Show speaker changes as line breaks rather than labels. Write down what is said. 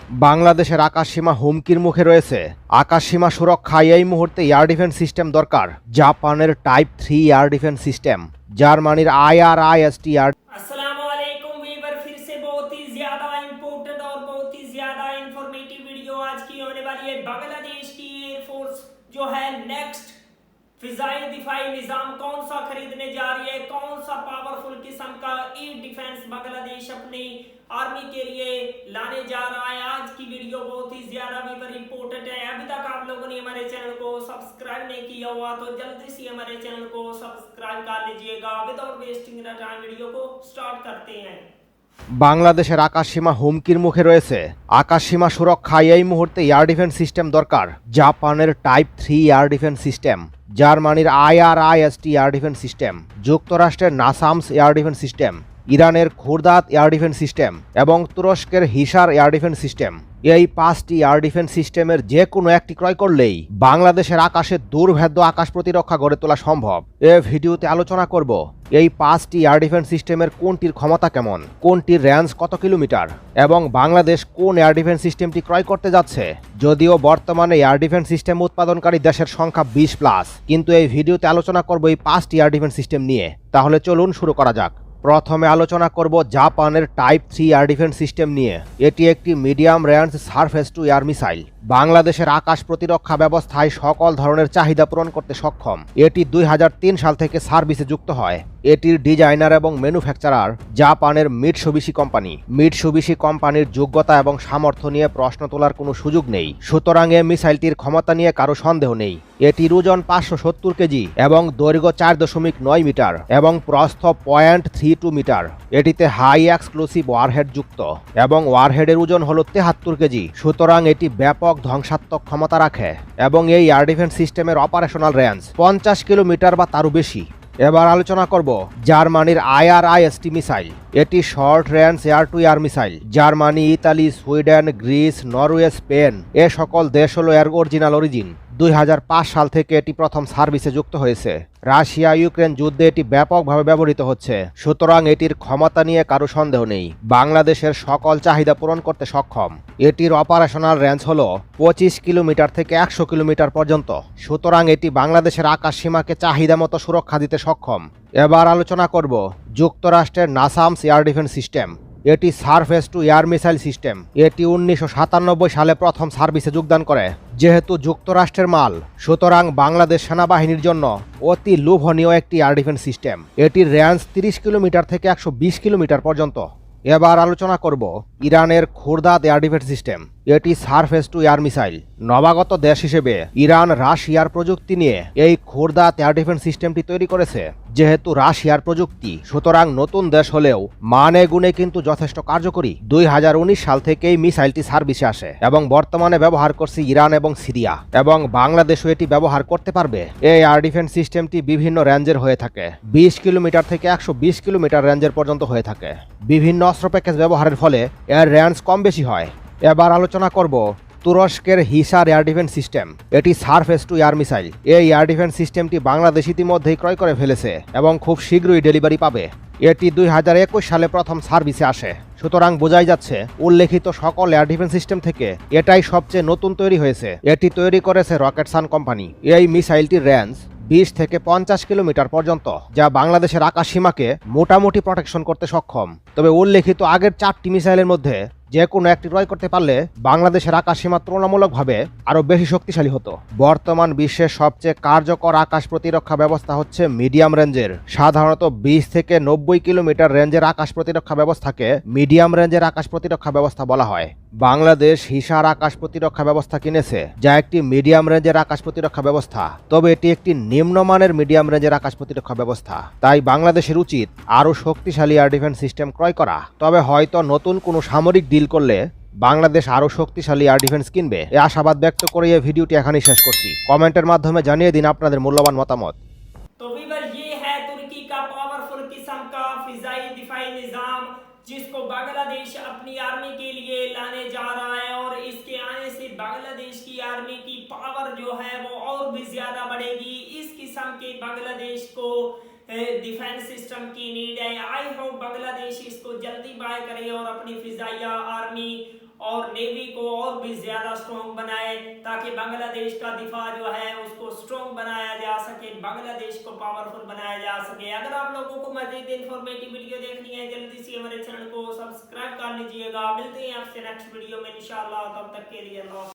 বাংলাদেশের আকাশসীমা হুমকির মুখে রয়েছে। আকাশসীমা সুরক্ষায় এই মুহূর্তে এয়ার ডিফেন্স সিস্টেম দরকার। জাপানের টাইপ 3 এয়ার ডিফেন্স সিস্টেম, জার্মানির IRIS-T एयर।
अस्सलामुअलैकुम वीवर, फिर से बहुत ही ज्यादा इंपॉर्टेंट और बहुत ही ज्यादा इंफॉर्मेटिव वीडियो आज की होने वाली है। बांग्लादेश की एयरफोर्स जो है नेक्स्ट फिजाई दिफाई निजाम कौन सा खरीदने जा रही है, कौन सा पावरफुल किस्म का एयर डिफेंस बांग्लादेश अपनी आर्मी के लिए लाने जा रहा है। आज की वीडियो बहुत ही ज्यादा वीवर इंपॉर्टेंट है। अभी तक आप लोगों ने हमारे चैनल को सब्सक्राइब नहीं किया हुआ तो जल्दी से हमारे चैनल को सब्सक्राइब कर लीजिएगा। विदाउट वेस्टिंग टाइम वीडियो को स्टार्ट करते हैं।
বাংলাদেশের আকাশসীমা হুমকির মুখে রয়েছে। আকাশসীমা সুরক্ষায় এই মুহূর্তে এয়ার ডিফেন্স সিস্টেম দরকার। জাপানের টাইপ 3 এয়ার ডিফেন্স সিস্টেম, জার্মানির IRIS-T এয়ার ডিফেন্স সিস্টেম, যুক্তরাষ্ট্রের নাসামস এয়ার ডিফেন্স সিস্টেম, ইরানের খুরদাত এয়ার ডিফেন্স সিস্টেম এবং তুরস্কের হিসার এয়ার ডিফেন্স সিস্টেম। এই 5টি এয়ার ডিফেন্স সিস্টেমের যে কোনো একটি ক্রয় করলেই বাংলাদেশের আকাশে দুর্ভেদ্য আকাশ প্রতিরক্ষা গড়ে তোলা সম্ভব। এ ভিডিওতে আলোচনা করব এই 5টি এয়ার ডিফেন্স সিস্টেমের কোনটির ক্ষমতা কেমন, কোনটির রেঞ্জ কত কিলোমিটার এবং বাংলাদেশ কোন এয়ার ডিফেন্স সিস্টেমটি ক্রয় করতে যাচ্ছে। যদিও বর্তমানে এয়ার ডিফেন্স সিস্টেম উৎপাদনকারী দেশের সংখ্যা 20+, কিন্তু এই ভিডিওতে আলোচনা করব এই 5টি এয়ার ডিফেন্স সিস্টেম নিয়ে। তাহলে চলুন শুরু করা যাক। প্রথমে আলোচনা করব জাপানের টাইপ 3 এয়ার ডিফেন্স সিস্টেম নিয়ে। এটি একটি medium range surface two air missile. বাংলাদেশের আকাশ প্রতিরক্ষা ব্যবস্থায় সকল ধরনের চাহিদা পূরণ করতে সক্ষম। এটি 2003 সাল থেকে সার্ভিসে যুক্ত হয়। এটির ডিজাইনার এবং ম্যানুফ্যাকচারার জাপানের মিটসুবিশি কোম্পানি। মিটসুবিশি কোম্পানির যোগ্যতা এবং সামর্থ্য নিয়ে প্রশ্ন তোলার কোনো সুযোগ নেই, সুতরাং এ মিসাইলটির ক্ষমতা নিয়ে কারো সন্দেহ নেই। এটির ওজন 570 কেজি এবং দৈর্ঘ্য 4.9 মিটার এবং প্রস্থ 0.32 মিটার। এটিতে হাই এক্সক্লুসিভ ওয়ারহেড যুক্ত এবং ওয়ারহেডের ওজন হল 73 কেজি, সুতরাং এটি ব্যাপক ধ্বংসাত্মক ক্ষমতা রাখে এবং এই এয়ার ডিফেন্স সিস্টেমের অপারেশনাল রেঞ্জ 50 কিলোমিটার বা তারও বেশি। এবার আলোচনা করব জার্মানির IRIS-T মিসাইল। এটি short range air to air missile. Germany, Italy, Sweden, Greece, Norway, Spain এ সকল দেশ হলো এর অরিজিনাল অরিজিন। 2005 সাল থেকে এটি প্রথম সার্ভিসে যুক্ত হয়েছে। রাশিয়া ইউক্রেন যুদ্ধে এটি ব্যাপকভাবে ব্যবহৃত হচ্ছে, সুতরাং এটির ক্ষমতা নিয়ে কারো সন্দেহ নেই। বাংলাদেশের সকল চাহিদা পূরণ করতে সক্ষম। এটির অপারেশনাল রেঞ্জ হল 25 কিলোমিটার থেকে 100 কিলোমিটার পর্যন্ত, সুতরাং এটি বাংলাদেশের আকাশ সীমাকে চাহিদা মতো সুরক্ষা দিতে সক্ষম। এবার আলোচনা করব যুক্তরাষ্ট্রের নাসামস এয়ার ডিফেন্স সিস্টেম। এটি surface two air missile system. এটি 1997 সালে প্রথম সার্ভিসে যোগদান করে। যেহেতু যুক্তরাষ্ট্রের মাল, সুতরাং বাংলাদেশ সেনাবাহিনীর জন্য অতি লোভনীয় একটি এয়ার ডিফেন্স সিস্টেম। এটির রেঞ্জ 30 কিলোমিটার থেকে 120 কিলোমিটার পর্যন্ত। এবার আলোচনা করব ইরানের খুরদাত এয়ার ডিফেন্স সিস্টেম। এটি সারফেস টু এয়ার মিসাইল। নবাগত দেশ হিসেবে ইরান রাশিয়ার প্রযুক্তি নিয়ে এই খুরদাত এয়ার ডিফেন্স সিস্টেমটি তৈরি করেছে। যেহেতু রাশিয়ার প্রযুক্তি, সুতরাং নতুন দেশ হলেও মানে গুণে কিন্তু যথেষ্ট কার্যকরী। 2019 সাল থেকেই মিসাইলটি সার্ভিসে আসে এবং বর্তমানে ব্যবহার করছে ইরান এবং সিরিয়া, এবং বাংলাদেশও এটি ব্যবহার করতে পারবে। এই এয়ার ডিফেন্স সিস্টেমটি বিভিন্ন রেঞ্জের হয়ে থাকে। 20 কিলোমিটার থেকে 120 কিলোমিটার রেঞ্জের পর্যন্ত হয়ে থাকে। বিভিন্ন অস্ত্র প্যাকেজ ব্যবহারের ফলে এর রেঞ্জ কম বেশি হয়। এবার আলোচনা করব তুরস্কের হিসার এয়ার ডিফেন্স সিস্টেম। এটি সারফেস টু এয়ার মিসাইল। এই এয়ার ডিফেন্স সিস্টেমটি বাংলাদেশ ইতিমধ্যেই ক্রয় করে ফেলেছে এবং খুব শীঘ্রই ডেলিভারি পাবে। এটি 2021 সালে প্রথম সার্ভিসে আসে, সুতরাং বোঝাই যাচ্ছে উল্লেখিত সকল এয়ার ডিফেন্স সিস্টেম থেকে এটাই সবচেয়ে নতুন তৈরি হয়েছে। এটি তৈরি করেছে রকেটসান কোম্পানি। এই মিসাইলটির রেঞ্জ 20 থেকে 50 কিলোমিটার পর্যন্ত, যা বাংলাদেশের আকাশ সীমাকে মোটামুটি প্রোটেকশন করতে সক্ষম। তবে উল্লেখিত আগের 4টি মিসাইলের মধ্যে যে কোনো একটি ক্রয় করতে পারলে বাংলাদেশের আকাশ সীমা তুলনামূলকভাবে আরও বেশি শক্তিশালী হতো। বর্তমান বিশ্বের সবচেয়ে কার্যকর আকাশ প্রতিরক্ষা ব্যবস্থা হচ্ছে মিডিয়াম রেঞ্জের। সাধারণত 20 থেকে 90 কিলোমিটার রেঞ্জের আকাশ প্রতিরক্ষা ব্যবস্থাকে মিডিয়াম রেঞ্জের আকাশ প্রতিরক্ষা ব্যবস্থা বলা হয়। বাংলাদেশ হিসার আকাশ প্রতিরক্ষা ব্যবস্থা কিনেছে, যা একটি মিডিয়াম রেঞ্জের আকাশ প্রতিরক্ষা ব্যবস্থা। তবে এটি একটি নিম্নমানের মিডিয়াম রেঞ্জের আকাশ প্রতিরক্ষা ব্যবস্থা। তাই বাংলাদেশের উচিত আরও শক্তিশালী এয়ার ডিফেন্স সিস্টেম ক্রয় করা। তবে হয়তো নতুন কোনো সামরিক ডিল করলে বাংলাদেশ আরও শক্তিশালী এয়ার ডিফেন্স কিনবে। এই আশাবাদ ব্যক্ত করে এই ভিডিওটি এখানেই শেষ করছি। কমেন্টের মাধ্যমে জানিয়ে দিন আপনাদের মূল্যবান মতামত।
तो वीवर, ये है तुर्की का पावरफुल किस्म का फिजाई दिफाई निजाम, जिसको बांग्लादेश अपनी आर्मी के लिए लाने जा रहा है। और इसके आने से बांग्लादेश की आर्मी की पावर जो है वो और भी ज्यादा बढ़ेगी। इस किस्म के बांग्लादेश को डिफेंस सिस्टम की नीड है। आई होप बांग्लादेश इसको जल्दी बाय करे और अपनी फिजाइया आर्मी और नेवी को और भी ज्यादा स्ट्रॉन्ग बनाए, ताकि बांग्लादेश का दिफा जो है उसको स्ट्रॉन्ग बनाया जा सके, बांग्लादेश को पावरफुल बनाया जा सके। अगर आप लोगों को मजीद इंफॉर्मेटिव वीडियो देखनी है, जल्दी से हमारे चैनल को सब्सक्राइब कर लीजिएगा। मिलते हैं आपसे नेक्स्ट वीडियो में इंशाल्लाह, तब तक के लिए अल्लाह।